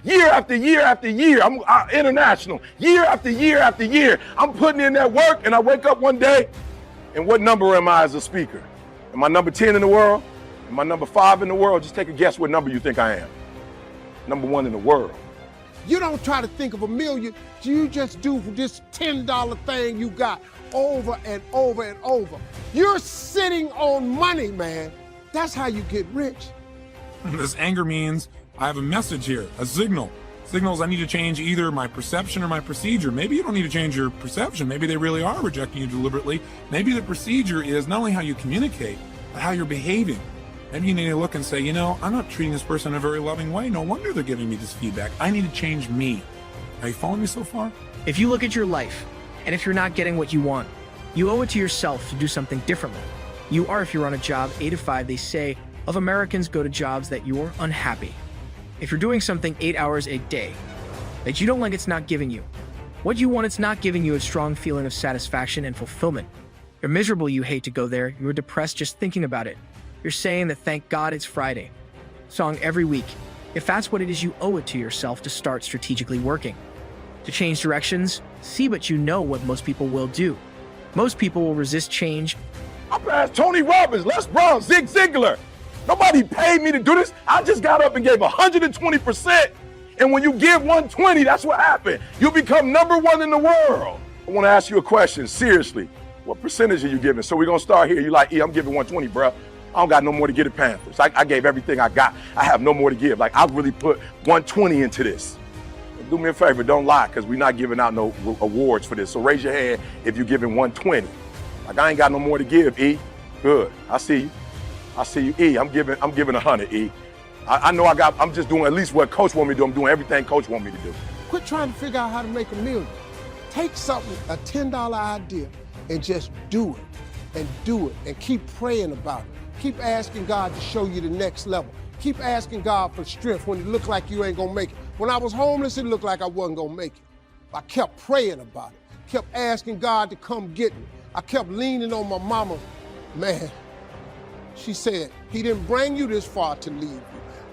year after year after year. I'm international, year after year after year. I'm putting in that work, and I wake up one day, and what number am I as a speaker? Am I number 10 in the world? Am I number 5 in the world? Just take a guess what number you think I am. Number 1 in the world. You don't try to think of a million. You just do this $10 thing you got over and over and over. You're sitting on money, man. That's how you get rich. This anger means I have a message here, a signal. Signals I need to change either my perception or my procedure. Maybe you don't need to change your perception. Maybe they really are rejecting you deliberately. Maybe the procedure is not only how you communicate, but how you're behaving. Maybe you need to look and say, you know, I'm not treating this person in a very loving way. No wonder they're giving me this feedback. I need to change me. Are you following me so far? If you look at your life, and if you're not getting what you want, you owe it to yourself to do something differently. You are, if you're on a job 8 to 5, they say, of Americans go to jobs that you're unhappy. If you're doing something 8 hours a day that you don't like, it's not giving you what you want, it's not giving you a strong feeling of satisfaction and fulfillment. You're miserable, you hate to go there, you're depressed just thinking about it. You're saying that thank God it's Friday. Song every week. If that's what it is, you owe it to yourself to start strategically working. To change directions, see, but you know what most people will do. Most people will resist change. I passed Tony Robbins, Les Brown, Zig Ziglar. Nobody paid me to do this. I just got up and gave 120%. And when you give 120, that's what happened. You become number 1 in the world. I want to ask you a question, seriously. What percentage are you giving? So we're going to start here. You're like, I'm giving 120, bro. I don't got no more to give the Panthers. I gave everything I got. I have no more to give. Like, I really put 120 into this. Do me a favor, don't lie, because we're not giving out no awards for this. So raise your hand if you're giving 120. Like, I ain't got no more to give, E. Good. I see you. I see you, E. I'm giving 100, E. I know I'm just doing at least what Coach want me to do. I'm doing everything Coach want me to do. Quit trying to figure out how to make $1 million. Take something, a $10 idea, and just do it, and keep praying about it. Keep asking God to show you the next level. Keep asking God for strength when it looked like you ain't gonna make it. When I was homeless, it looked like I wasn't gonna make it. I kept praying about it, kept asking God to come get me. I kept leaning on my mama. Man, she said, he didn't bring you this far to leave you.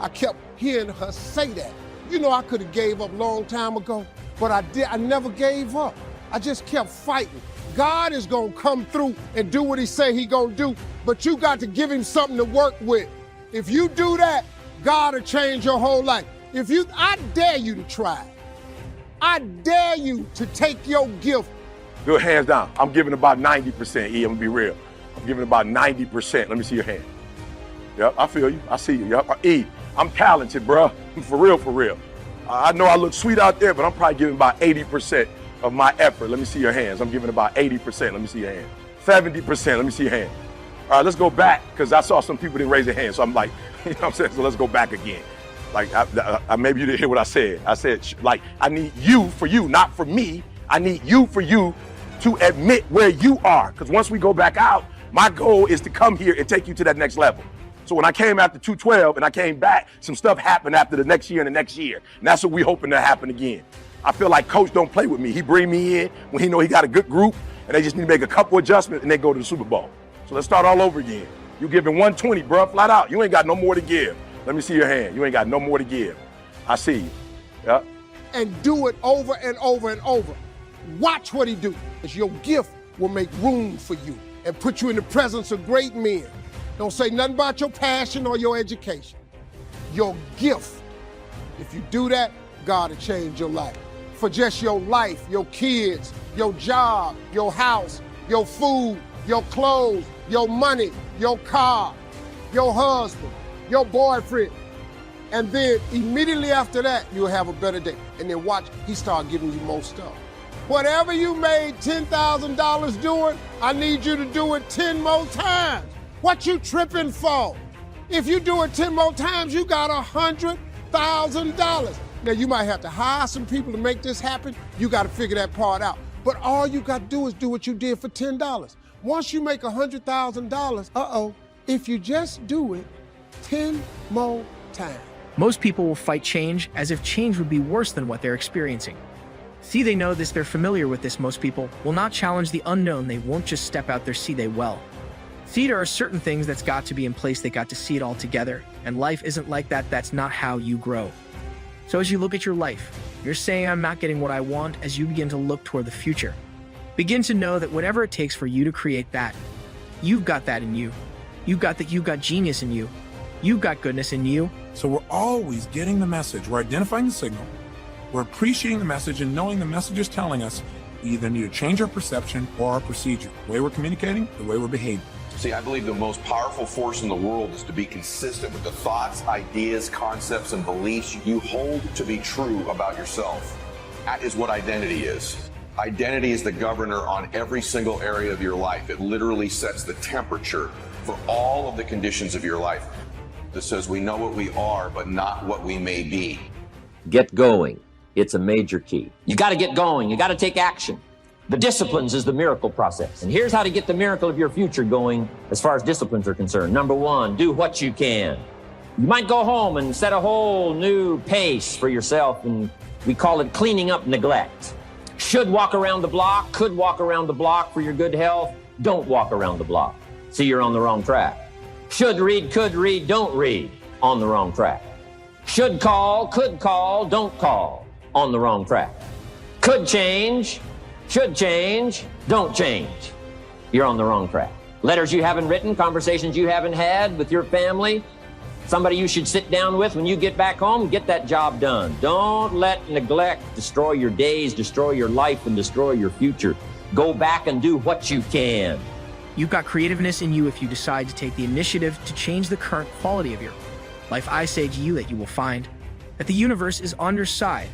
I kept hearing her say that. You know, I could have gave up a long time ago, but I never gave up. I just kept fighting. God is gonna come through and do what he say he gonna do, but you got to give him something to work with. If you do that, God will change your whole life. I dare you to try. I dare you to take your gift. Good, hands down. I'm giving about 90%, E, I'm gonna be real. I'm giving about 90%. Let me see your hand. Yep, I feel you, I see you. Yep. E, I'm talented, bro. For real, for real. I know I look sweet out there, but I'm probably giving about 80% of my effort. Let me see your hands. I'm giving about 80%. Let me see your hand. 70%. Let me see your hand. All right, let's go back, because I saw some people didn't raise their hand. So I'm like, you know what I'm saying? So let's go back again. Like, maybe you didn't hear what I said. I said, like, I need you for you, not for me. I need you for you to admit where you are. Because once we go back out, my goal is to come here and take you to that next level. So when I came after 212 and I came back, some stuff happened after the next year and the next year. And that's what we're hoping to happen again. I feel like Coach don't play with me. He bring me in when he know he got a good group, and they just need to make a couple adjustments and they go to the Super Bowl. So let's start all over again. You giving 120, bro, flat out. You ain't got no more to give. Let me see your hand. You ain't got no more to give. I see you. Yep. And do it over and over and over. Watch what he do, because your gift will make room for you and put you in the presence of great men. Don't say nothing about your passion or your education. Your gift. If you do that, God will change your life. For just your life, your kids, your job, your house, your food, your clothes, your money, your car, your husband, your boyfriend. And then immediately after that, you'll have a better day. And then watch, he start giving you more stuff. Whatever you made $10,000 doing, I need you to do it 10 more times. What you tripping for? If you do it 10 more times, you got $100,000. Now, you might have to hire some people to make this happen. You got to figure that part out. But all you got to do is do what you did for $10. Once you make $100,000, if you just do it 10 more times. Most people will fight change as if change would be worse than what they're experiencing. See, they know this, they're familiar with this. Most people will not challenge the unknown. They won't just step out there, see, they will. See, there are certain things that's got to be in place. They got to see it all together. And life isn't like that. That's not how you grow. So as you look at your life, you're saying, I'm not getting what I want. As you begin to look toward the future, begin to know that whatever it takes for you to create that, you've got that in you. You've got genius in you. You've got goodness in you. So we're always getting the message. We're identifying the signal. We're appreciating the message and knowing the message is telling us we either need to change our perception or our procedure, the way we're communicating, the way we're behaving. See, I believe the most powerful force in the world is to be consistent with the thoughts, ideas, concepts, and beliefs you hold to be true about yourself. That is what identity is. Identity is the governor on every single area of your life. It literally sets the temperature for all of the conditions of your life. That says we know what we are, but not what we may be. Get going. It's a major key. You got to get going. You got to take action. The disciplines is the miracle process. And here's how to get the miracle of your future going as far as disciplines are concerned. Number one, do what you can. You might go home and set a whole new pace for yourself, and we call it cleaning up neglect. Should walk around the block, could walk around the block for your good health. Don't walk around the block. See, you're on the wrong track. Should read, could read, don't read. On the wrong track. Should call, could call, don't call. On the wrong track. Could change, should change, don't change. You're on the wrong track. Letters you haven't written, conversations you haven't had with your family, somebody you should sit down with when you get back home, get that job done. Don't let neglect destroy your days, destroy your life, and destroy your future. Go back and do what you can. You've got creativeness in you if you decide to take the initiative to change the current quality of your life. I say to you that you will find that the universe is on your side,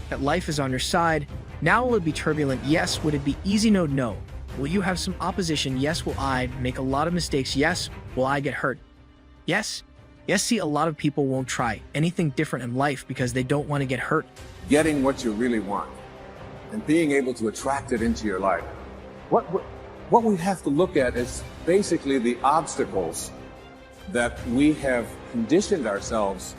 that life is on your side. Now will it be turbulent? Yes. Would it be easy? No, no. Will you have some opposition? Yes. Will I make a lot of mistakes? Yes. Will I get hurt? Yes. Yes. See, a lot of people won't try anything different in life because they don't want to get hurt. Getting what you really want and being able to attract it into your life. What we have to look at is basically the obstacles that we have conditioned ourselves.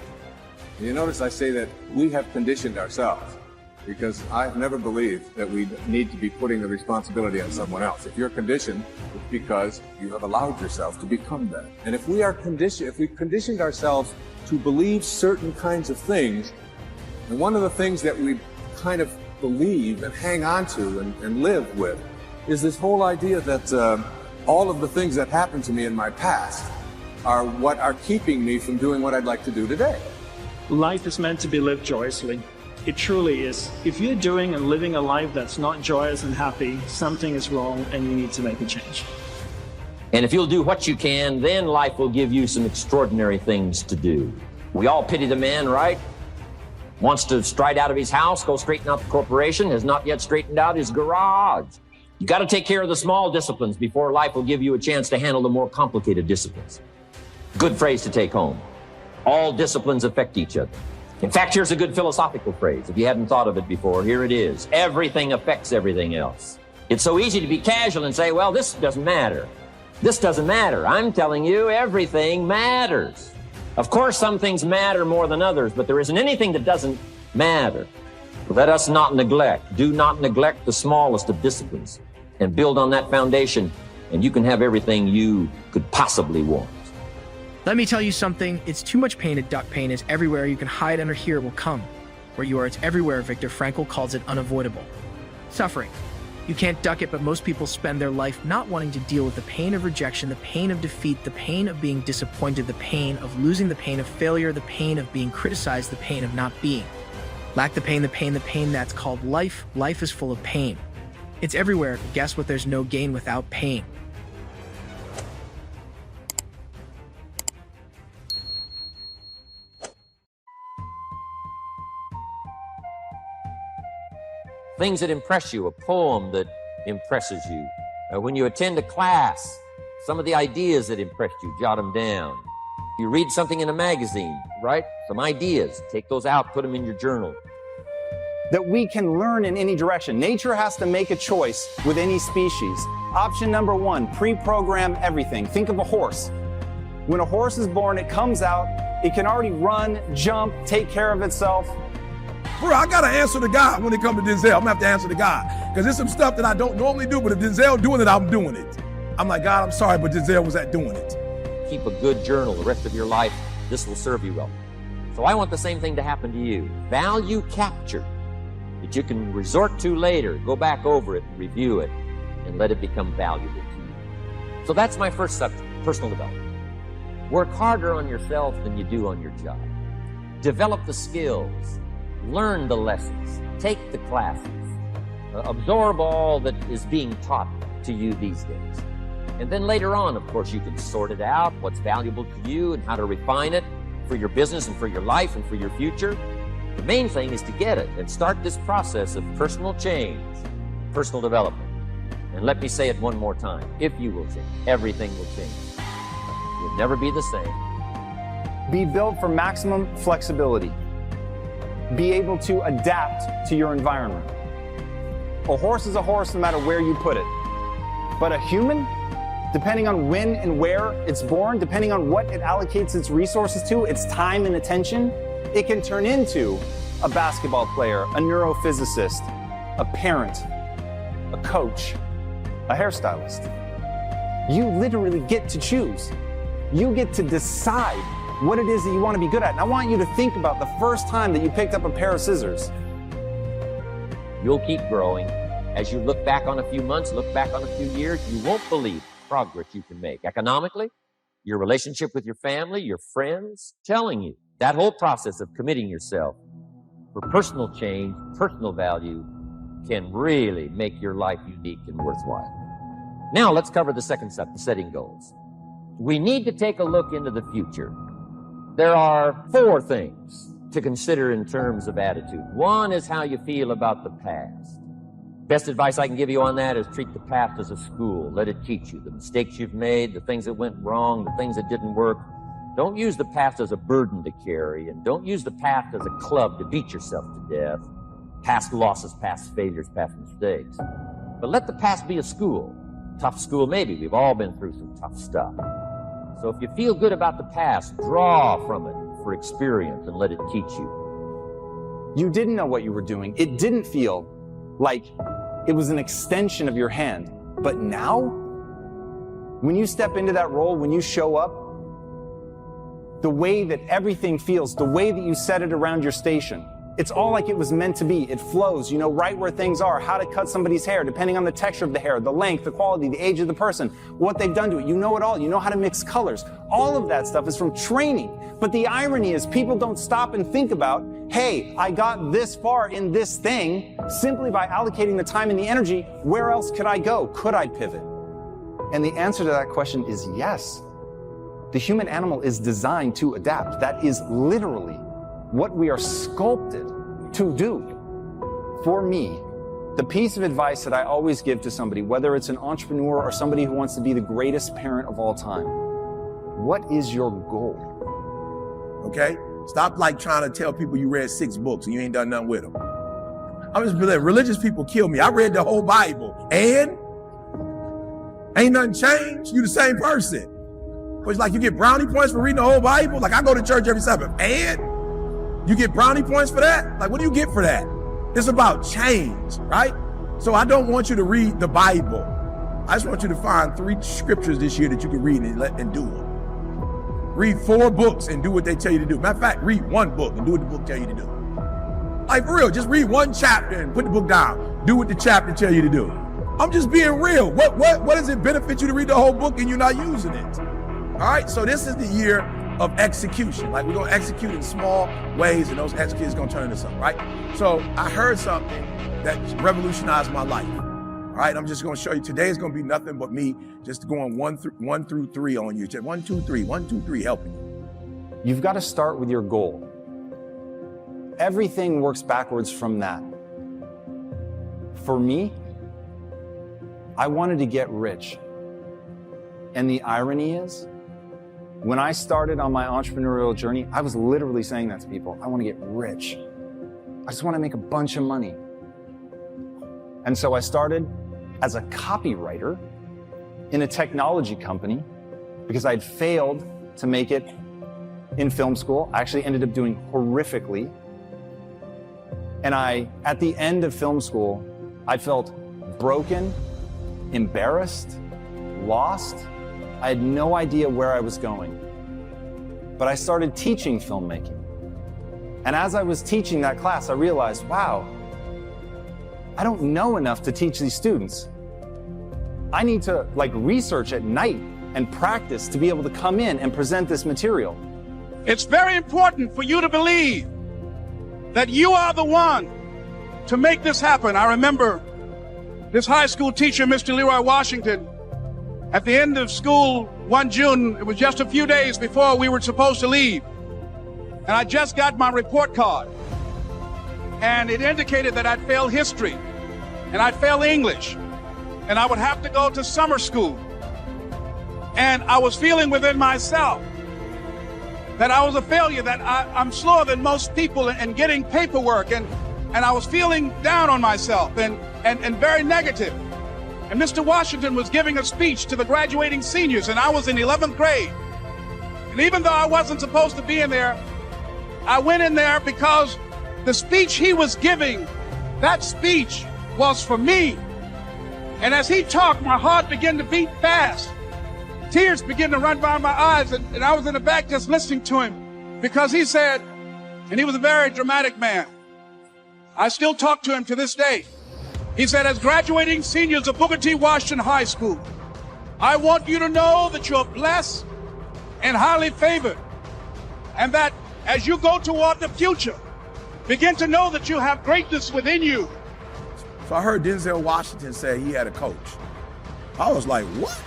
You notice I say that we have conditioned ourselves, because I've never believed that we need to be putting the responsibility on someone else. If you're conditioned, it's because you have allowed yourself to become that. And if we are conditioned, if we've conditioned ourselves to believe certain kinds of things, and one of the things that we kind of believe and hang on to and live with is this whole idea that all of the things that happened to me in my past are what are keeping me from doing what I'd like to do today. Life is meant to be lived joyously. It truly is. If you're doing and living a life that's not joyous and happy, something is wrong and you need to make a change. And if you'll do what you can, then life will give you some extraordinary things to do. We all pity the man, right? Wants to stride out of his house, go straighten out the corporation, has not yet straightened out his garage. You got to take care of the small disciplines before life will give you a chance to handle the more complicated disciplines. Good phrase to take home. All disciplines affect each other. In fact, here's a good philosophical phrase. If you hadn't thought of it before, here it is. Everything affects everything else. It's so easy to be casual and say, well, this doesn't matter. This doesn't matter. I'm telling you, everything matters. Of course, some things matter more than others, but there isn't anything that doesn't matter. Let us not neglect. Do not neglect the smallest of disciplines, and build on that foundation, and you can have everything you could possibly want. Let me tell you something. It's too much pain to duck. Pain is everywhere. You can hide under here. It will come. Where you are, it's everywhere. Viktor Frankl calls it unavoidable. Suffering. You can't duck it, but most people spend their life not wanting to deal with the pain of rejection, the pain of defeat, the pain of being disappointed, the pain of losing, the pain of failure, the pain of being criticized, the pain of not being. Lack the pain that's called life. Life is full of pain. It's everywhere. Guess what? There's no gain without pain. Things that impress you, a poem that impresses you. When you attend a class, some of the ideas that impressed you, jot them down. You read something in a magazine, right? Some ideas, take those out, put them in your journal. That we can learn in any direction. Nature has to make a choice with any species. Option number one, pre-program everything. Think of a horse. When a horse is born, it comes out, it can already run, jump, take care of itself. Bro, I gotta answer the guy when it comes to Denzel. I'm gonna have to answer the guy. Because there's some stuff that I don't normally do, but if Denzel doing it, I'm doing it. I'm like, God, I'm sorry, but Denzel was at doing it. Keep a good journal the rest of your life. This will serve you well. So I want the same thing to happen to you. Value capture that you can resort to later, go back over it and review it and let it become valuable to you. So that's my first subject, personal development. Work harder on yourself than you do on your job. Develop the skills, learn the lessons, take the classes, absorb all that is being taught to you these days. And then later on, of course, you can sort it out, what's valuable to you and how to refine it for your business and for your life and for your future. The main thing is to get it and start this process of personal change, personal development. And let me say it one more time. If you will change, everything will change. You'll never be the same. Be built for maximum flexibility. Be able to adapt to your environment. A horse is a horse no matter where you put it. But a human, depending on when and where it's born, depending on what it allocates its resources to, its time and attention, it can turn into a basketball player, a neurophysicist, a parent, a coach, a hairstylist. You literally get to choose. You get to decide what it is that you want to be good at. And I want you to think about the first time that you picked up a pair of scissors. You'll keep growing. As you look back on a few months, look back on a few years, you won't believe the progress you can make. Economically, your relationship with your family, your friends, telling you that whole process of committing yourself for personal change, personal value, can really make your life unique and worthwhile. Now let's cover the second step, the setting goals. We need to take a look into the future. There are 4 things to consider in terms of attitude. One is how you feel about the past. Best advice I can give you on that is treat the past as a school. Let it teach you the mistakes you've made, the things that went wrong, the things that didn't work. Don't use the past as a burden to carry, and don't use the past as a club to beat yourself to death. Past losses, past failures, past mistakes. But let the past be a school. Tough school maybe. We've all been through some tough stuff. So if you feel good about the past, draw from it for experience and let it teach you. You didn't know what you were doing. It didn't feel like it was an extension of your hand. But now, when you step into that role, when you show up, the way that everything feels, the way that you set it around your station, it's all like it was meant to be. It flows. You know right where things are, how to cut somebody's hair, depending on the texture of the hair, the length, the quality, the age of the person, what they've done to it. You know it all. You know how to mix colors. All of that stuff is from training. But the irony is people don't stop and think about, hey, I got this far in this thing simply by allocating the time and the energy. Where else could I go? Could I pivot? And the answer to that question is yes. The human animal is designed to adapt. That is literally what we are sculpted to do. For me, the piece of advice that I always give to somebody, whether it's an entrepreneur or somebody who wants to be the greatest parent of all time, what is your goal? Okay? Stop like trying to tell people you read 6 books and you ain't done nothing with them. I'm just believing religious people kill me. I read the whole Bible and ain't nothing changed. You the same person. It's like you get brownie points for reading the whole Bible. Like I go to church every Sabbath and you get brownie points for that? Like what do you get for that? It's about change, right? So I don't want you to read the Bible. I just want you to find 3 scriptures this year that you can read and do them. Read 4 books and do what they tell you to do. Matter of fact, read 1 book and do what the book tell you to do. Like for real, just read 1 chapter and put the book down. Do what the chapter tell you to do. I'm just being real. What does it benefit you to read the whole book and you're not using it? All right, so this is the year of execution. Like we're gonna execute in small ways and those executions gonna turn into something, right? So I heard something that revolutionized my life. All right, I'm just gonna show you. Today is gonna be nothing but me just going 1 through 3 on you. 1, 2, 3, 1, 2, 3, helping you. You've got to start with your goal. Everything works backwards from that. For me, I wanted to get rich. And the irony is, when I started on my entrepreneurial journey, I was literally saying that to people. I want to get rich. I just want to make a bunch of money. And so I started as a copywriter in a technology company because I'd failed to make it in film school. I actually ended up doing horrifically. And at the end of film school, I felt broken, embarrassed, lost. I had no idea where I was going. But I started teaching filmmaking. And as I was teaching that class, I realized, wow, I don't know enough to teach these students. I need to research at night and practice to be able to come in and present this material. It's very important for you to believe that you are the one to make this happen. I remember this high school teacher, Mr. Leroy Washington, at the end of school one June, it was just a few days before we were supposed to leave. And I just got my report card. And it indicated that I'd failed history and I'd failed English and I would have to go to summer school. And I was feeling within myself that I was a failure, that I'm slower than most people in getting paperwork. And I was feeling down on myself and very negative. And Mr. Washington was giving a speech to the graduating seniors, and I was in 11th grade. And even though I wasn't supposed to be in there, I went in there because the speech he was giving, that speech was for me. And as he talked, my heart began to beat fast. Tears began to run down my eyes, and I was in the back just listening to him because he said, and he was a very dramatic man. I still talk to him to this day. He said, as graduating seniors of Booker T. Washington High School, I want you to know that you're blessed and highly favored, and that as you go toward the future, begin to know that you have greatness within you. So I heard Denzel Washington say he had a coach. I was like, what?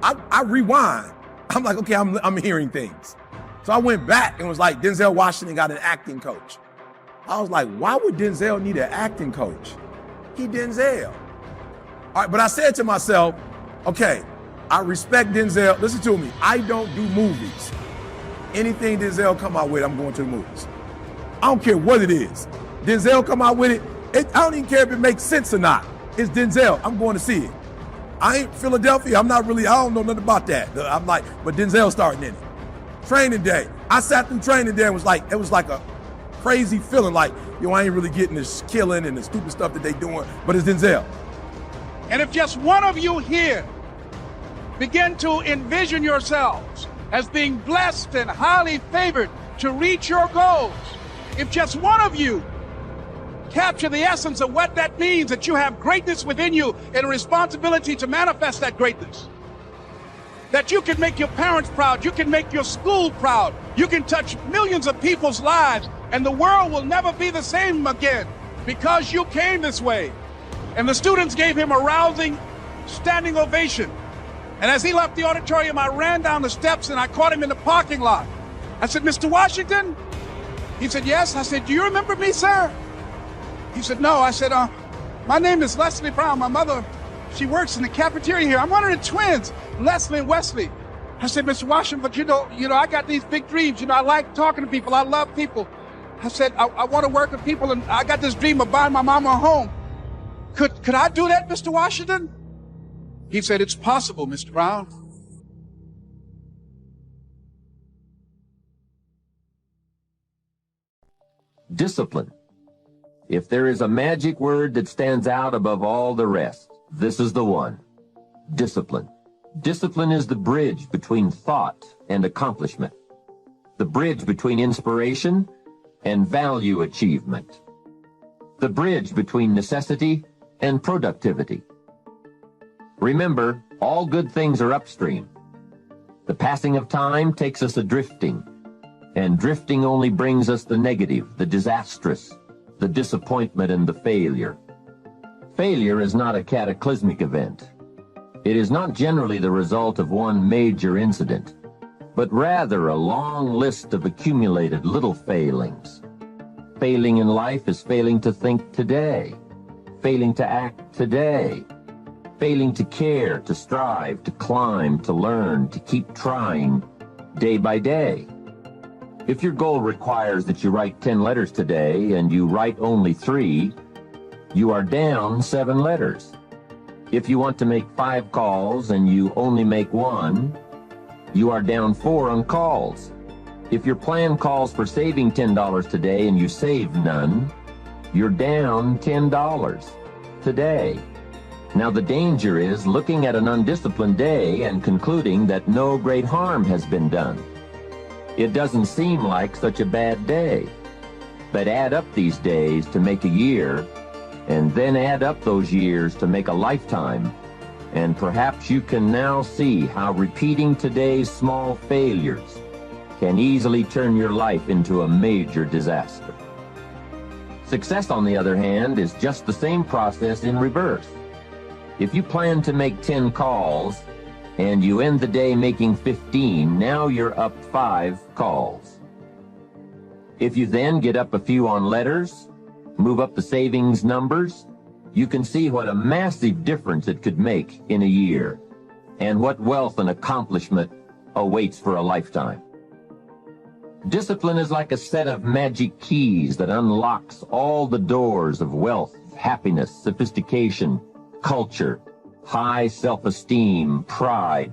I rewind. I'm like, okay, I'm hearing things. So I went back and was like, Denzel Washington got an acting coach. I was like, why would Denzel need an acting coach? He Denzel. All right, but I said to myself, okay, I respect Denzel. Listen to me. I don't do movies. Anything Denzel come out with, I'm going to the movies. I don't care what it is. Denzel come out with it, I don't even care if it makes sense or not. It's Denzel. I'm going to see it. I ain't Philadelphia. I don't know nothing about that. I'm like, but Denzel starting in it. Training Day. I sat through Training Day and it was like a crazy feeling like, I ain't really getting this killing and the stupid stuff that they doing, but it's Denzel. And if just one of you here begin to envision yourselves as being blessed and highly favored to reach your goals, if just one of you capture the essence of what that means, that you have greatness within you and a responsibility to manifest that greatness, that you can make your parents proud, you can make your school proud, you can touch millions of people's lives, and the world will never be the same again because you came this way. And the students gave him a rousing standing ovation. And as he left the auditorium, I ran down the steps and I caught him in the parking lot. I said, Mr. Washington? He said, yes. I said, do you remember me, sir? He said, no. I said, my name is Leslie Brown. My mother, she works in the cafeteria here. I'm one of the twins, Leslie and Wesley. I said, Mr. Washington, but you know, I got these big dreams. I like talking to people. I love people. I said, I want to work with people, and I got this dream of buying my mama a home. Could I do that, Mr. Washington? He said, it's possible, Mr. Brown. Discipline. If there is a magic word that stands out above all the rest, this is the one. Discipline. Discipline is the bridge between thought and accomplishment, the bridge between inspiration and value achievement, the bridge between necessity and productivity. Remember, all good things are upstream. The passing of time takes us a-drifting, and drifting only brings us the negative, the disastrous, the disappointment, and the failure. Failure is not a cataclysmic event. It is not generally the result of one major incident, but rather a long list of accumulated little failings. Failing in life is failing to think today, failing to act today, failing to care, to strive, to climb, to learn, to keep trying day by day. If your goal requires that you write 10 letters today and you write only 3, you are down 7 letters. If you want to make 5 calls and you only make 1, you are down 4 on calls. If your plan calls for saving $10 today and you save none, you're down $10 today. Now the danger is looking at an undisciplined day and concluding that no great harm has been done. It doesn't seem like such a bad day. But add up these days to make a year, and then add up those years to make a lifetime, and perhaps you can now see how repeating today's small failures can easily turn your life into a major disaster. Success, on the other hand, is just the same process in reverse. If you plan to make 10 calls and you end the day making 15, now you're up 5 calls. If you then get up a few on letters, move up the savings numbers, you can see what a massive difference it could make in a year, and what wealth and accomplishment awaits for a lifetime. Discipline is like a set of magic keys that unlocks all the doors of wealth, happiness, sophistication, culture, high self-esteem, pride,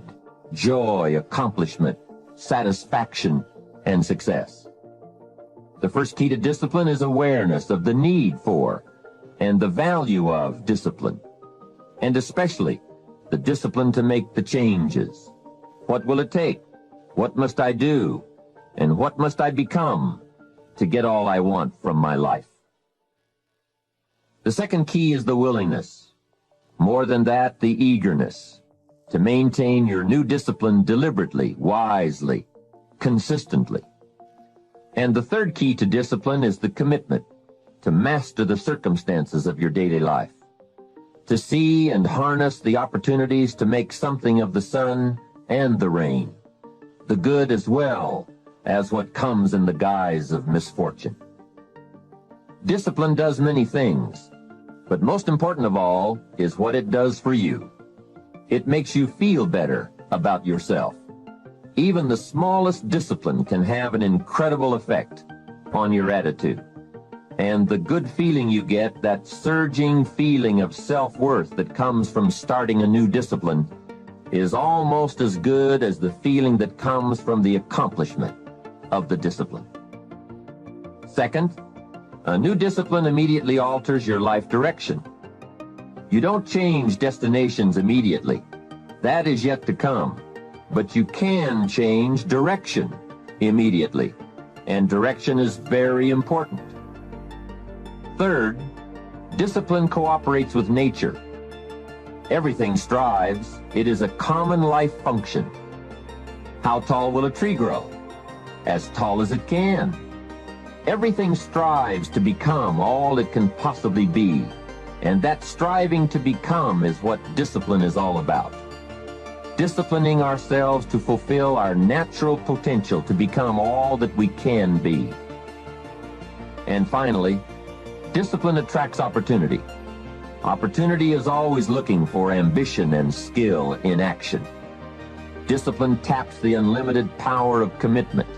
joy, accomplishment, satisfaction, and success. The first key to discipline is awareness of the need for and the value of discipline, and especially the discipline to make the changes. What will it take? What must I do? And what must I become to get all I want from my life? The second key is the willingness. More than that, the eagerness to maintain your new discipline deliberately, wisely, consistently. And the third key to discipline is the commitment to master the circumstances of your daily life, to see and harness the opportunities to make something of the sun and the rain, the good as well as what comes in the guise of misfortune. Discipline does many things, but most important of all is what it does for you. It makes you feel better about yourself. Even the smallest discipline can have an incredible effect on your attitude. And the good feeling you get, that surging feeling of self-worth that comes from starting a new discipline, is almost as good as the feeling that comes from the accomplishment of the discipline. Second, a new discipline immediately alters your life direction. You don't change destinations immediately. That is yet to come. But you can change direction immediately, and direction is very important. Third, discipline cooperates with nature. Everything strives. It is a common life function. How tall will a tree grow? As tall as it can. Everything strives to become all it can possibly be, and that striving to become is what discipline is all about. Disciplining ourselves to fulfill our natural potential to become all that we can be. And finally, discipline attracts opportunity. Opportunity is always looking for ambition and skill in action. Discipline taps the unlimited power of commitment.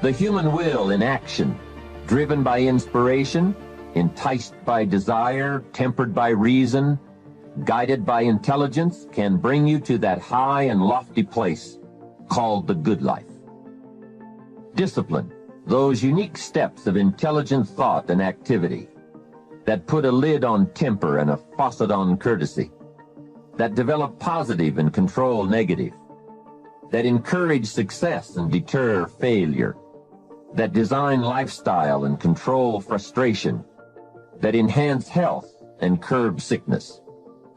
The human will in action, driven by inspiration, enticed by desire, tempered by reason, guided by intelligence, can bring you to that high and lofty place called the good life. Discipline, those unique steps of intelligent thought and activity that put a lid on temper and a faucet on courtesy, that develop positive and control negative, that encourage success and deter failure, that design lifestyle and control frustration, that enhance health and curb sickness,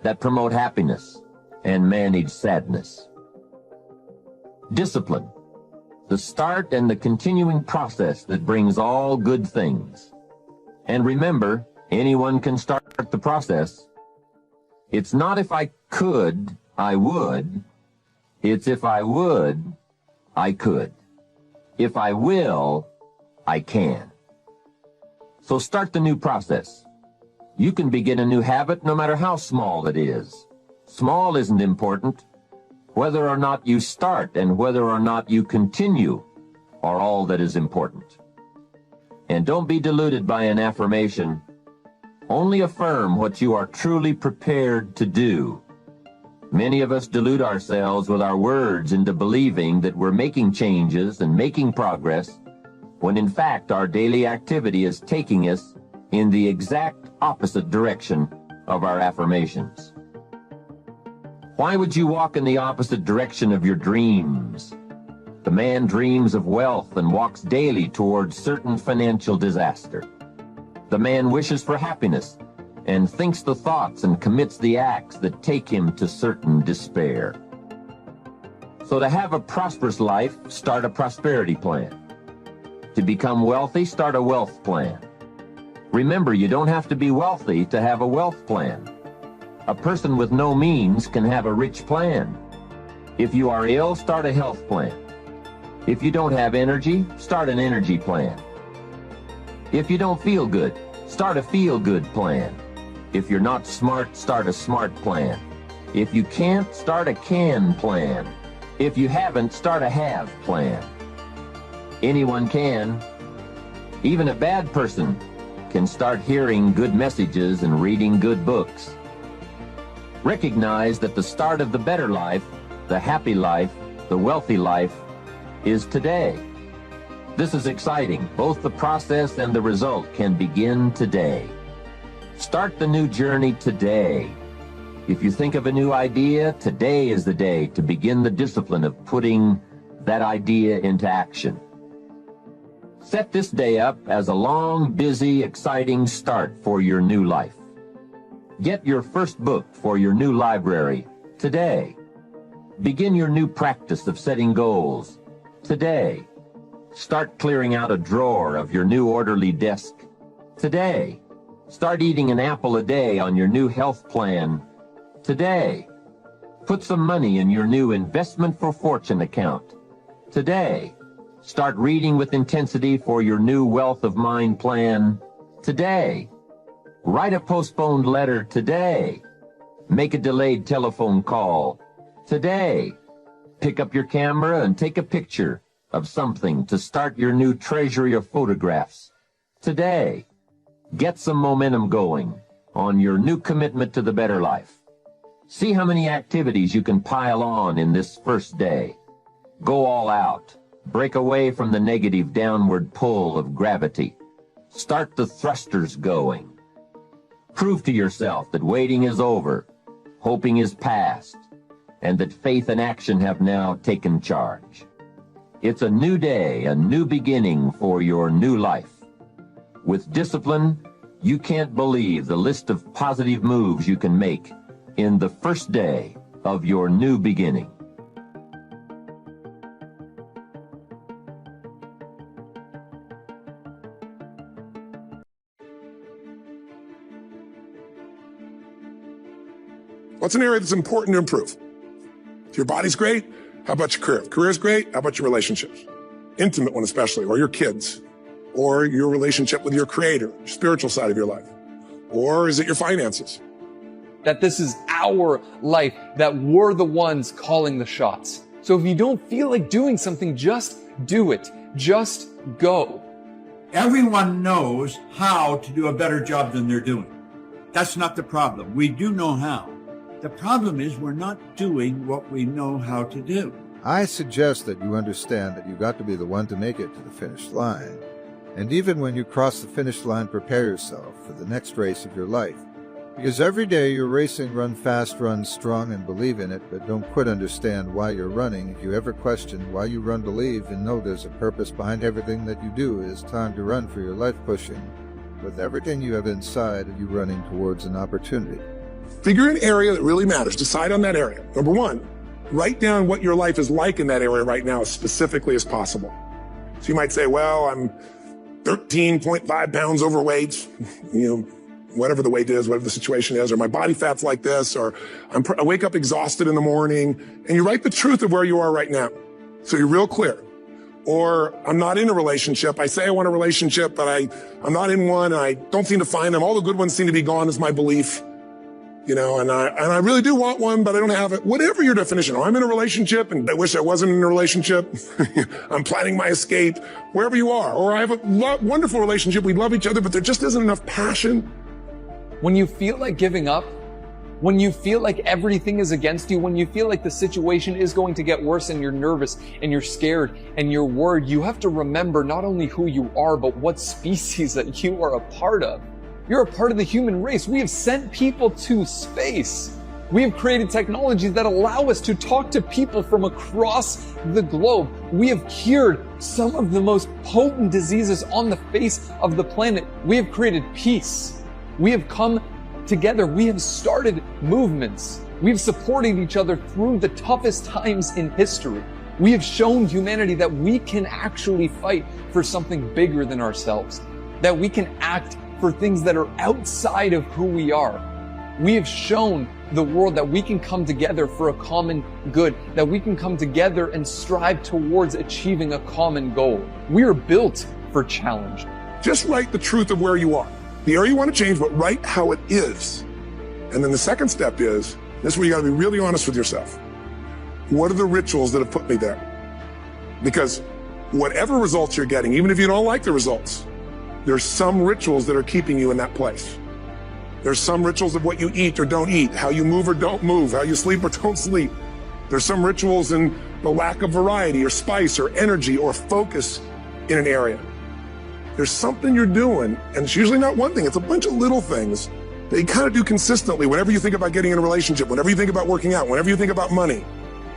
that promote happiness and manage sadness. Discipline, the start and the continuing process that brings all good things. And remember, anyone can start the process. It's not if I could, I would. It's if I would, I could. If I will, I can. So start the new process. You can begin a new habit no matter how small it is. Small isn't important. Whether or not you start and whether or not you continue are all that is important. And don't be deluded by an affirmation. Only affirm what you are truly prepared to do. Many of us delude ourselves with our words into believing that we're making changes and making progress, when in fact our daily activity is taking us in the exact opposite direction of our affirmations. Why would you walk in the opposite direction of your dreams? The man dreams of wealth and walks daily towards certain financial disaster. The man wishes for happiness and thinks the thoughts and commits the acts that take him to certain despair. So to have a prosperous life, start a prosperity plan. To become wealthy, start a wealth plan. Remember, you don't have to be wealthy to have a wealth plan. A person with no means can have a rich plan. If you are ill, start a health plan. If you don't have energy, start an energy plan. If you don't feel good, start a feel-good plan. If you're not smart, start a smart plan. If you can't, start a can plan. If you haven't, start a have plan. Anyone can. Even a bad person can start hearing good messages and reading good books. Recognize that the start of the better life, the happy life, the wealthy life is today. This is exciting. Both the process and the result can begin today. Start the new journey today. If you think of a new idea, today is the day to begin the discipline of putting that idea into action. Set this day up as a long, busy, exciting start for your new life. Get your first book for your new library today. Begin your new practice of setting goals today. Start clearing out a drawer of your new orderly desk today. Start eating an apple a day on your new health plan today. Put some money in your new investment for fortune account today. Start reading with intensity for your new wealth of mind plan today. Write a postponed letter today. Make a delayed telephone call today. Pick up your camera and take a picture of something to start your new treasury of photographs today. Get some momentum going on your new commitment to the better life. See how many activities you can pile on in this first day. Go all out. Break away from the negative downward pull of gravity. Start the thrusters going. Prove to yourself that waiting is over, hoping is past, and that faith and action have now taken charge. It's a new day, a new beginning for your new life. With discipline, you can't believe the list of positive moves you can make in the first day of your new beginning. What's an area that's important to improve? If your body's great, how about your career? If career's great, how about your relationships? Intimate one especially, or your kids, or your relationship with your creator, your spiritual side of your life. Or is it your finances? That this is our life, that we're the ones calling the shots. So if you don't feel like doing something, just do it. Just go. Everyone knows how to do a better job than they're doing. That's not the problem. We do know how. The problem is we're not doing what we know how to do. I suggest that you understand that you've got to be the one to make it to the finish line. And even when you cross the finish line, prepare yourself for the next race of your life. Because every day you're racing, run fast, run strong, and believe in it, but don't quit understand why you're running. If you ever question why you run, believe, and know there's a purpose behind everything that you do. It is time to run for your life, pushing with everything you have inside of you, running towards an opportunity. Figure an area that really matters. Decide on that area. Number one, write down what your life is like in that area right now as specifically as possible. So you might say, well, I'm 13.5 pounds overweight, whatever the weight is, whatever the situation is, or my body fat's like this, or I wake up exhausted in the morning, and you write the truth of where you are right now. So you're real clear. Or I'm not in a relationship. I say I want a relationship, but I'm not in one, and I don't seem to find them. All the good ones seem to be gone is my belief. And I really do want one, but I don't have it. Whatever your definition, or I'm in a relationship and I wish I wasn't in a relationship. I'm planning my escape, wherever you are. Or I have a wonderful relationship. We love each other, but there just isn't enough passion. When you feel like giving up, when you feel like everything is against you, when you feel like the situation is going to get worse and you're nervous and you're scared and you're worried, you have to remember not only who you are, but what species that you are a part of. You're a part of the human race. We have sent people to space. We have created technologies that allow us to talk to people from across the globe. We have cured some of the most potent diseases on the face of the planet. We have created peace. We have come together. We have started movements. We've supported each other through the toughest times in history. We have shown humanity that we can actually fight for something bigger than ourselves, that we can act for things that are outside of who we are. We have shown the world that we can come together for a common good, that we can come together and strive towards achieving a common goal. We are built for challenge. Just write the truth of where you are, the area you want to change, but write how it is. And then the second step is, this is where you got to be really honest with yourself. What are the rituals that have put me there? Because whatever results you're getting, even if you don't like the results, there's some rituals that are keeping you in that place. There's some rituals of what you eat or don't eat, how you move or don't move, how you sleep or don't sleep. There's some rituals in the lack of variety or spice or energy or focus in an area. There's something you're doing, and it's usually not one thing, it's a bunch of little things that you kind of do consistently whenever you think about getting in a relationship, whenever you think about working out, whenever you think about money.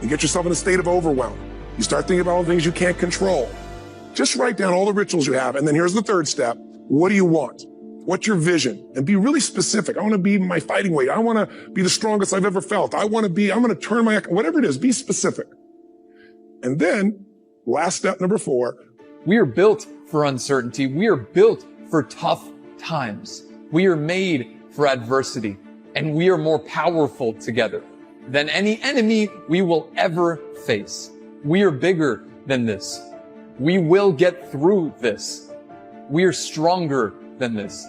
You get yourself in a state of overwhelm. You start thinking about all the things you can't control. Just write down all the rituals you have, and then here's the third step. What do you want? What's your vision? And be really specific. I want to be my fighting weight. I want to be the strongest I've ever felt. I'm going to turn whatever it is, be specific. And then, last step, number 4. We are built for uncertainty. We are built for tough times. We are made for adversity. And we are more powerful together than any enemy we will ever face. We are bigger than this. We will get through this. We are stronger than this.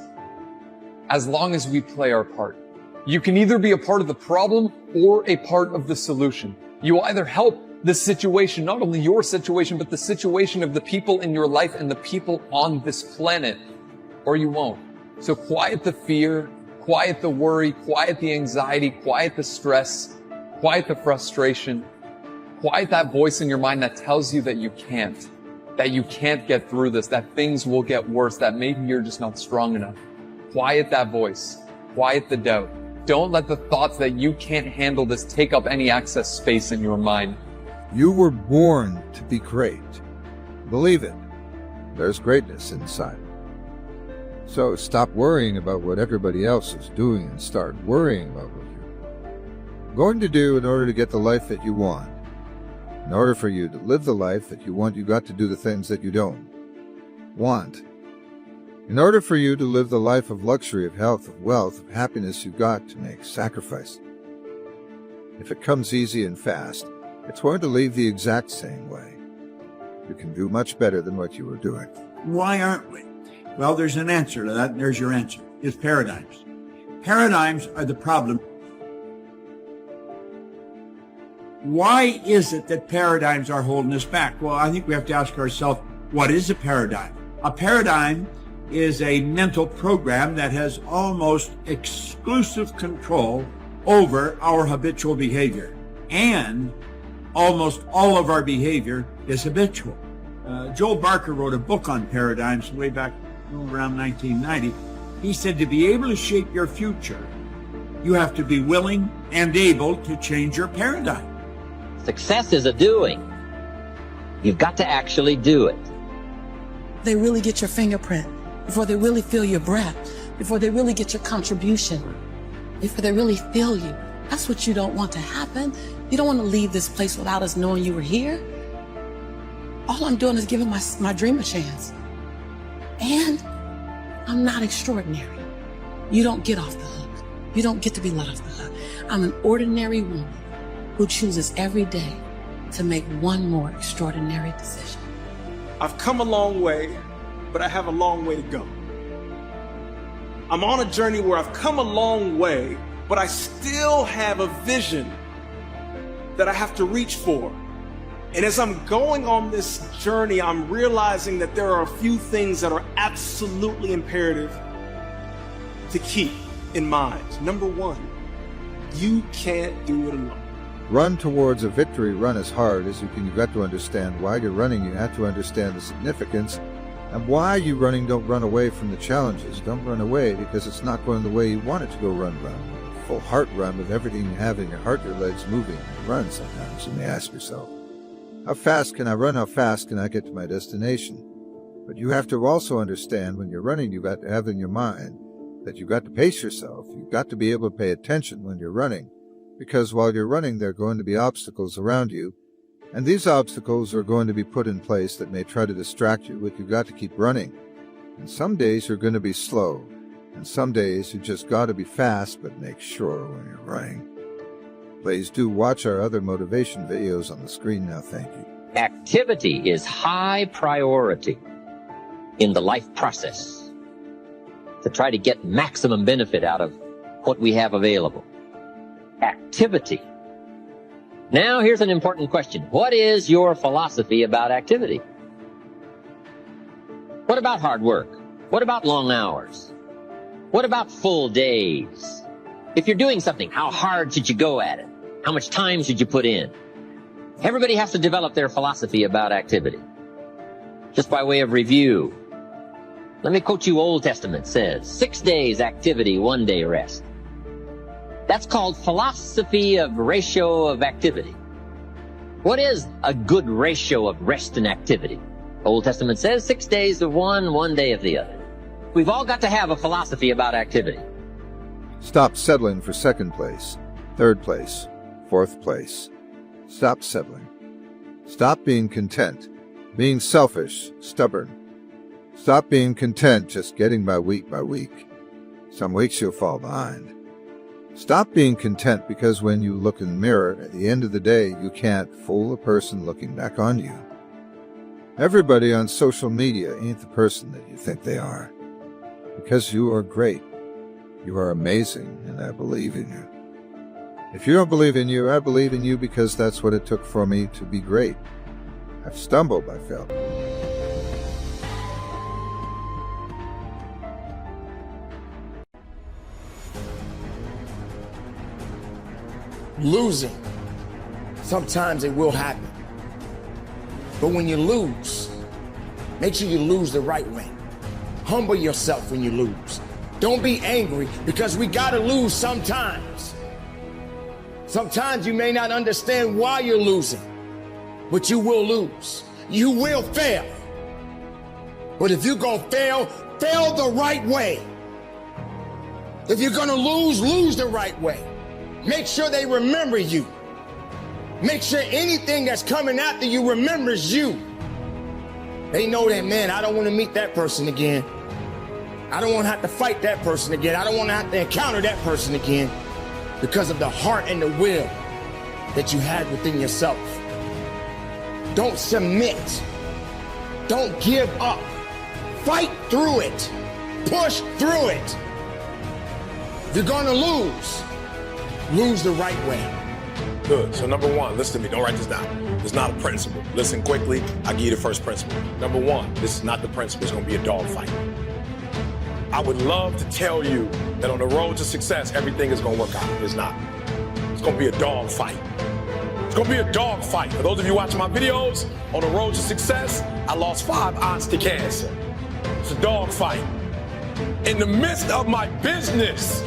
As long as we play our part. You can either be a part of the problem or a part of the solution. You will either help the situation, not only your situation, but the situation of the people in your life and the people on this planet, or you won't. So quiet the fear, quiet the worry, quiet the anxiety, quiet the stress, quiet the frustration, quiet that voice in your mind that tells you that you can't get through this, that things will get worse, that maybe you're just not strong enough. Quiet that voice. Quiet the doubt. Don't let the thoughts that you can't handle this take up any access space in your mind. You were born to be great. Believe it. There's greatness inside. So stop worrying about what everybody else is doing and start worrying about what you're going to do in order to get the life that you want. In order for you to live the life that you want, you got to do the things that you don't want. In order for you to live the life of luxury, of health, of wealth, of happiness, you've got to make sacrifice. If it comes easy and fast, it's going to leave the exact same way. You can do much better than what you were doing. Why aren't we? Well, there's an answer to that, and there's your answer. It's paradigms. Paradigms are the problem. Why is it that paradigms are holding us back? Well, I think we have to ask ourselves, what is a paradigm? A paradigm is a mental program that has almost exclusive control over our habitual behavior. And almost all of our behavior is habitual. Joel Barker wrote a book on paradigms way back around 1990. He said to be able to shape your future, you have to be willing and able to change your paradigm. Success is a doing. You've got to actually do it. They really get your fingerprint, before they really feel your breath, before they really get your contribution, before they really feel you. That's what you don't want to happen. You don't want to leave this place without us knowing you were here. All I'm doing is giving my dream a chance. And I'm not extraordinary. You don't get off the hook. You don't get to be let off the hook. I'm an ordinary woman who chooses every day to make one more extraordinary decision. I've come a long way, but I have a long way to go. I'm on a journey where I've come a long way, but I still have a vision that I have to reach for. And as I'm going on this journey, I'm realizing that there are a few things that are absolutely imperative to keep in mind. Number one, you can't do it alone. Run towards a victory. Run as hard as you can. You've got to understand why you're running. You have to understand the significance and why you're running. Don't run away from the challenges. Don't run away because it's not going the way you want it to go. Run. full heart run with everything having your heart, your legs moving when you run sometimes, you may ask yourself, how fast can I run? How fast can I get to my destination? But you have to also understand when you're running, you've got to have in your mind that you've got to pace yourself. You've got to be able to pay attention when you're running, because while you're running, there are going to be obstacles around you, and these obstacles are going to be put in place that may try to distract you, but you've got to keep running. And some days you're going to be slow, and some days you just got to be fast, but make sure when you're running. Please do watch our other motivation videos on the screen now. Thank you. Activity is high priority in the life process to try to get maximum benefit out of what we have available. Activity. Now, here's an important question. What is your philosophy about activity? What about hard work? What about long hours? What about full days? If you're doing something, how hard should you go at it? How much time should you put in? Everybody has to develop their philosophy about activity. Just by way of review, let me quote you. Old Testament says, 6 days activity, 1 day rest. That's called philosophy of ratio of activity. What is a good ratio of rest and activity? Old Testament says 6 days of one, 1 day of the other. We've all got to have a philosophy about activity. Stop settling for second place, third place, fourth place. Stop settling. Stop being content, being selfish, stubborn. Stop being content just getting by week. Some weeks you'll fall behind. Stop being content because when you look in the mirror, at the end of the day, you can't fool a person looking back on you. Everybody on social media ain't the person that you think they are. Because you are great. You are amazing, and I believe in you. If you don't believe in you, I believe in you because that's what it took for me to be great. I've stumbled, I felt. Losing. Sometimes it will happen. But when you lose, make sure you lose the right way. Humble yourself when you lose. Don't be angry because we gotta lose sometimes. Sometimes you may not understand why you're losing, but you will lose. You will fail. But if you're gonna fail, fail the right way. If you're gonna lose, lose the right way. Make sure they remember you. Make sure anything that's coming after you remembers you. They know that, man, I don't want to meet that person again. I don't want to have to fight that person again. I don't want to have to encounter that person again because of the heart and the will that you had within yourself. Don't submit. Don't give up. Fight through it. Push through it. If you're going to lose the right way. Good. So number one, listen to me. Don't write this down. It's not a principle. Listen quickly. I'll give you the first principle. Number one, this is not the principle. It's going to be a dogfight. I would love to tell you that on the road to success, everything is going to work out. It's not. It's going to be a dogfight. It's going to be a dogfight. For those of you watching my videos, on the road to success, I lost 5 aunts to cancer. It's a dogfight. In the midst of my business,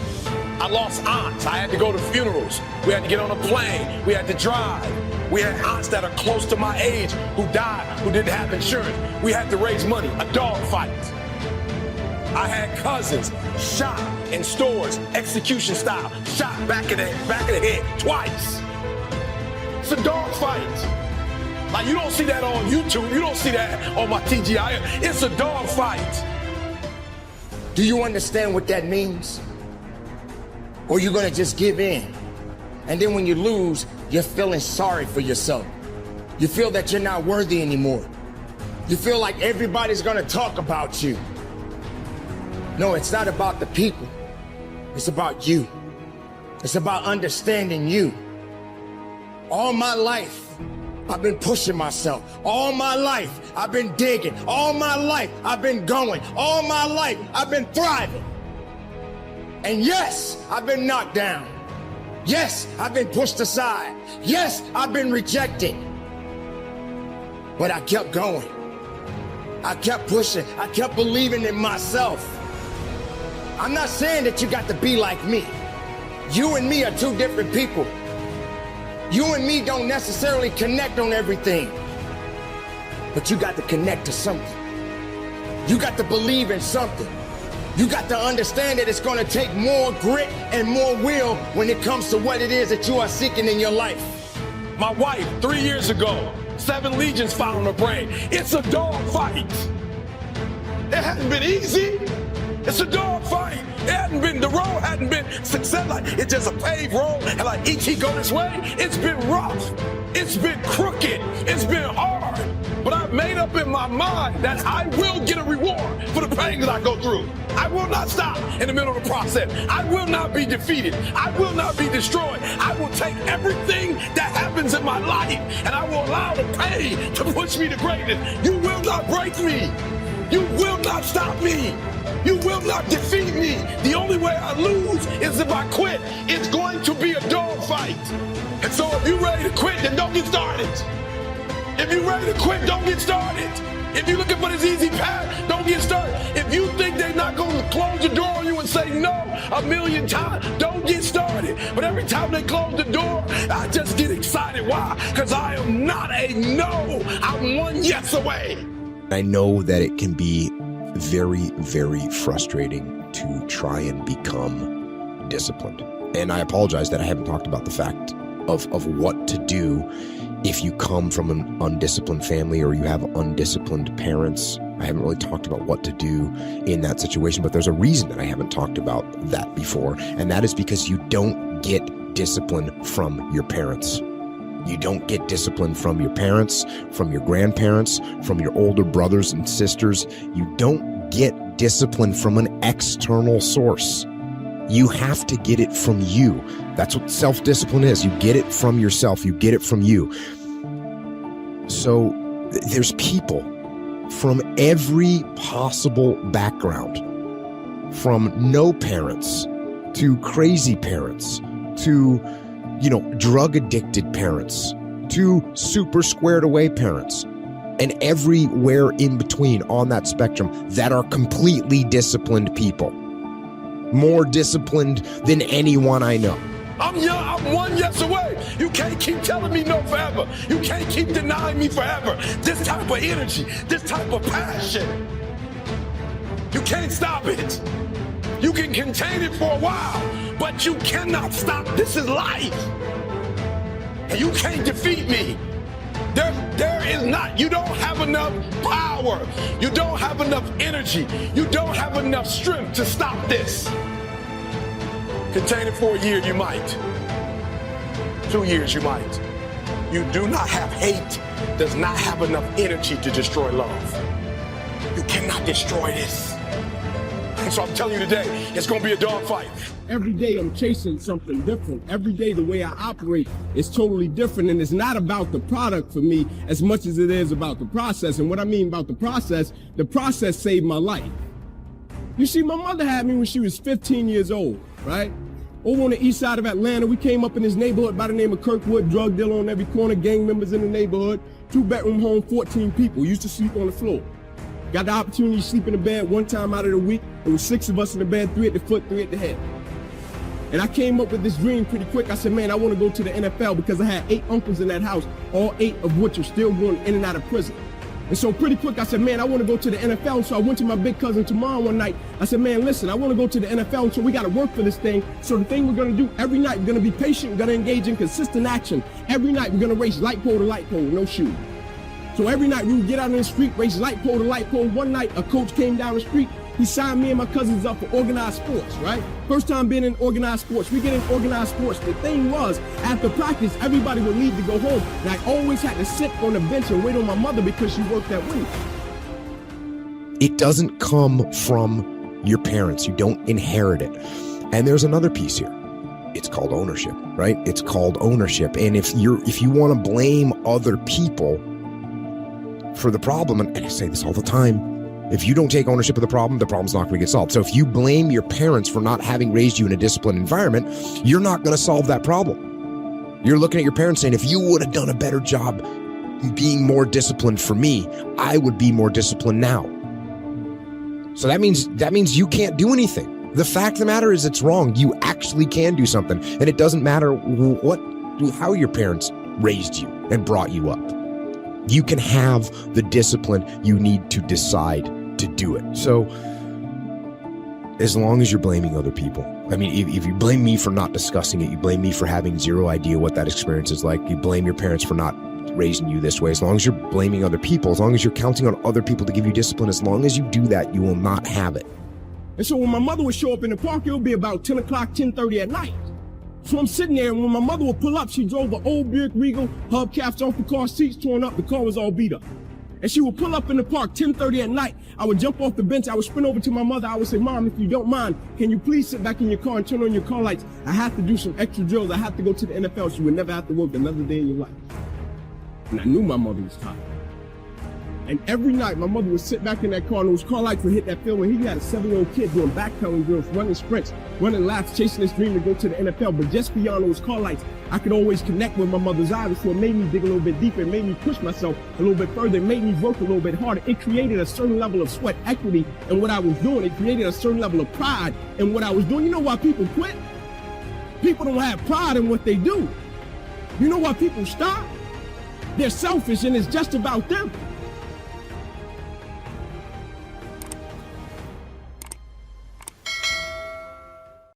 I lost aunts. I had to go to funerals. We had to get on a plane. We had to drive. We had aunts that are close to my age who died, who didn't have insurance. We had to raise money. A dogfight. I had cousins shot in stores, execution style, shot back of the head twice. It's a dogfight. Like, you don't see that on YouTube. You don't see that on my TGI. It's a dogfight. Do you understand what that means? Or you're gonna just give in. And then when you lose, you're feeling sorry for yourself. You feel that you're not worthy anymore. You feel like everybody's gonna talk about you. No, it's not about the people. It's about you. It's about understanding you. All my life, I've been pushing myself. All my life, I've been digging. All my life, I've been going. All my life, I've been thriving. And yes, I've been knocked down. Yes, I've been pushed aside. Yes, I've been rejected. But I kept going. I kept pushing. I kept believing in myself. I'm not saying that you got to be like me. You and me are two different people. You and me don't necessarily connect on everything, but you got to connect to something. You got to believe in something. You got to understand that it's going to take more grit and more will when it comes to what it is that you are seeking in your life. My wife, 3 years ago, 7 legions found on her brain. It's a dog fight. It hasn't been easy. It's a dog fight. The road hadn't been success. Like, it's just a paved road, and like E.T. go this way. It's been rough. It's been crooked. It's been hard. But I've made up in my mind that I will get a reward for the pain that I go through. I will not stop in the middle of the process. I will not be defeated. I will not be destroyed. I will take everything that happens in my life, and I will allow the pain to push me to greatness. You will not break me. You will not stop me. You will not defeat me. The only way I lose is if I quit. It's going to be a dog fight. And so if you're ready to quit, then don't get started. If you're ready to quit, don't get started. If you're looking for this easy path, don't get started. If you think they're not going to close the door on you and say no 1,000,000 times, don't get started. But every time they close the door, I just get excited. Why? Because I am not a no. I'm one yes away. I know that it can be very, very frustrating to try and become disciplined. And I apologize that I haven't talked about the fact of what to do if you come from an undisciplined family or you have undisciplined parents. I haven't really talked about what to do in that situation, but there's a reason that I haven't talked about that before, and that is because you don't get discipline from your parents. You don't get discipline from your parents, from your grandparents, from your older brothers and sisters. You don't get discipline from an external source. You have to get it from you. That's what self-discipline is. You get it from yourself. You get it from you. So there's people from every possible background, from no parents to crazy parents to drug addicted parents to super squared away parents, and everywhere in between on that spectrum that are completely disciplined people, more disciplined than anyone I know. I'm young, I'm one yes away. You can't keep telling me no forever. You can't keep denying me forever. This type of energy, this type of passion, you can't stop it. You can contain it for a while, but you cannot stop. This is life. And you can't defeat me. There is not. You don't have enough power. You don't have enough energy. You don't have enough strength to stop this. Contain it for a year, you might. 2 years, you might. You do not have hate, does not have enough energy to destroy love. You cannot destroy this. And so I'm telling you today, it's going to be a dogfight. Every day I'm chasing something different. Every day the way I operate is totally different, and it's not about the product for me as much as it is about the process. And what I mean about the process saved my life. You see, my mother had me when she was 15 years old, right? Over on the east side of Atlanta, we came up in this neighborhood by the name of Kirkwood, drug dealer on every corner, gang members in the neighborhood, 2-bedroom home, 14 people, used to sleep on the floor. Got the opportunity to sleep in the bed one time out of the week. There was 6 of us in the bed, 3 at the foot, 3 at the head. And I came up with this dream pretty quick. I said, man, I want to go to the NFL because I had 8 uncles in that house, all 8 of which are still going in and out of prison. And so pretty quick, I said, man, I want to go to the NFL. So I went to my big cousin tomorrow one night. I said, man, listen, I want to go to the NFL. So we got to work for this thing. So the thing we're going to do every night, we're going to be patient. We're going to engage in consistent action. Every night, we're going to race light pole to light pole, no shoe. So every night we would get out in the street, race light pole to light pole. One night, a coach came down the street. He signed me and my cousins up for organized sports, right? First time being in organized sports. We get in organized sports. The thing was, after practice, everybody would leave to go home. And I always had to sit on the bench and wait on my mother because she worked that week. It doesn't come from your parents. You don't inherit it. And there's another piece here. It's called ownership, right? It's called ownership. And if you want to blame other people for the problem, and I say this all the time, if you don't take ownership of the problem's not going to get solved. So if you blame your parents for not having raised you in a disciplined environment, you're not going to solve that problem. You're looking at your parents saying, if you would have done a better job being more disciplined for me, I would be more disciplined now. So that means you can't do anything. The fact of the matter is it's wrong. You actually can do something. And it doesn't matter how your parents raised you and brought you up. You can have the discipline you need to decide to do it. So as long as you're blaming other people, I mean, if you blame me for not discussing it, you blame me for having zero idea what that experience is like, you blame your parents for not raising you this way, as long as you're blaming other people, as long as you're counting on other people to give you discipline, as long as you do that, you will not have it. And so when my mother would show up in the park, it would be about 10 o'clock, 10:30 at night. So I'm sitting there, and when my mother would pull up, she drove an old Buick Regal, hubcaps off the car, seats torn up, the car was all beat up. And she would pull up in the park 10:30 at night. I would jump off the bench. I would sprint over to my mother. I would say, Mom, if you don't mind, can you please sit back in your car and turn on your car lights? I have to do some extra drills. I have to go to the NFL. So you would never have to work another day in your life. And I knew my mother was tired. And every night, my mother would sit back in that car, and those car lights would hit that field. And he had a 7-year-old kid doing backpedaling drills, running sprints, running laps, chasing his dream to go to the NFL. But just beyond those car lights, I could always connect with my mother's eyes. So it made me dig a little bit deeper. It made me push myself a little bit further. It made me work a little bit harder. It created a certain level of sweat equity in what I was doing. It created a certain level of pride in what I was doing. You know why people quit? People don't have pride in what they do. You know why people stop? They're selfish, and it's just about them.